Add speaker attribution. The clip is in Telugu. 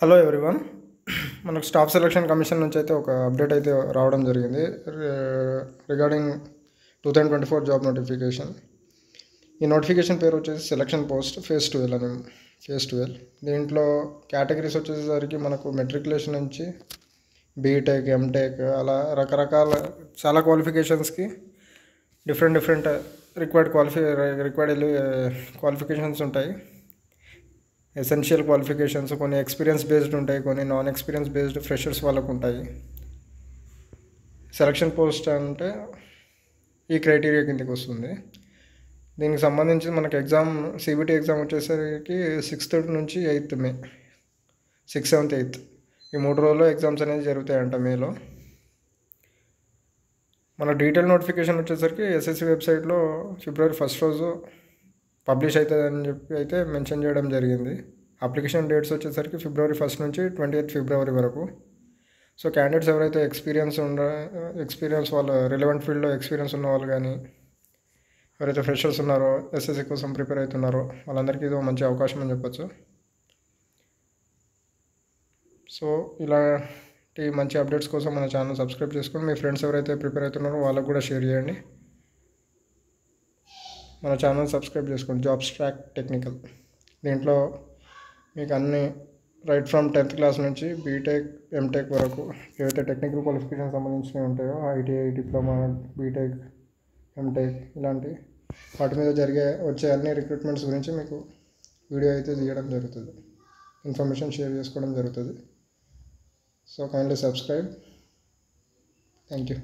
Speaker 1: Hello everyone. మనకు స్టాఫ్ సెలక్షన్ కమిషన్ నుంచి అయితే ఒక అప్డేట్ అయితే రావడం జరిగింది రిగార్డింగ్ 2024 జాబ్ నోటిఫికేషన్. ఈ నోటిఫికేషన్ పేరు వచ్చేసి సెలక్షన్ పోస్ట్ ఫేజ్ 12 అని. ఫేజ్ 12 దీంట్లో కేటగిరీస్ వచ్చేసరికి మనకు మెట్రికులేషన్ నుంచి బీటెక్, ఎంటెక్ అలా రకరకాల చాలా క్వాలిఫికేషన్స్కి డిఫరెంట్ రిక్వైర్డ్ క్వాలిఫికేషన్స్ ఉంటాయి. ఎసెన్షియల్ క్వాలిఫికేషన్స్ కొన్ని ఎక్స్పీరియన్స్ బేస్డ్ ఉంటాయి, కొన్ని నాన్ ఎక్స్పీరియన్స్ బేస్డ్ ఫ్రెషర్స్ వాళ్ళకు ఉంటాయి. సెలక్షన్ పోస్ట్ అంటే ఈ క్రైటీరియా కిందకి వస్తుంది. దీనికి సంబంధించి మనకు ఎగ్జామ్ సిబిటీ ఎగ్జామ్ వచ్చేసరికి 6th నుంచి 8th మే, 6th, 7th, 8th ఈ 3 రోజుల్లో ఎగ్జామ్స్ అనేది జరుగుతాయంట మేలో. మన డీటెయిల్ నోటిఫికేషన్ వచ్చేసరికి ఎస్ఎస్సి వెబ్సైట్లో February 1st రోజు పబ్లిష్ అవుతుందని చెప్పి అయితే మెన్షన్ చేయడం జరిగింది. అప్లికేషన్ డేట్స్ వచ్చేసరికి February 1st నుంచి 20th February వరకు. సో క్యాండిడేట్స్ ఎవరైతే ఎక్స్పీరియన్స్ వాళ్ళ రిలవెంట్ ఫీల్డ్లో ఎక్స్పీరియన్స్ ఉన్న వాళ్ళు కానీ ఎవరైతే ఫ్రెషర్స్ ఉన్నారో ఎస్ఎస్సి కోసం ప్రిపేర్ అవుతున్నారో వాళ్ళందరికీ ఇది మంచి అవకాశం అని చెప్పచ్చు. సో ఇలాంటి మంచి అప్డేట్స్ కోసం మన ఛానల్ సబ్స్క్రైబ్ చేసుకొని మీ ఫ్రెండ్స్ ఎవరైతే ప్రిపేర్ అవుతున్నారో వాళ్ళకు కూడా షేర్ చేయండి. మన ఛానల్ సబ్స్క్రైబ్ చేసుకోండి. జాబ్స్ ట్రాక్ టెక్నికల్, దీంట్లో మీకు అన్ని రైట్ ఫ్రమ్ 10th క్లాస్ నుంచి బీటెక్, ఎంటెక్ వరకు ఏవైతే టెక్నికల్ క్వాలిఫికేషన్ సంబంధించినవి ఉంటాయో ఐటీఐ, డిప్లొమా, బీటెక్, ఎంటెక్ ఇలాంటి వాటి మీద వచ్చే అన్ని రిక్రూట్మెంట్స్ గురించి మీకు వీడియో అయితే తీయడం జరుగుతుంది, ఇన్ఫర్మేషన్ షేర్ చేసుకోవడం జరుగుతుంది. So kindly subscribe. Thank you.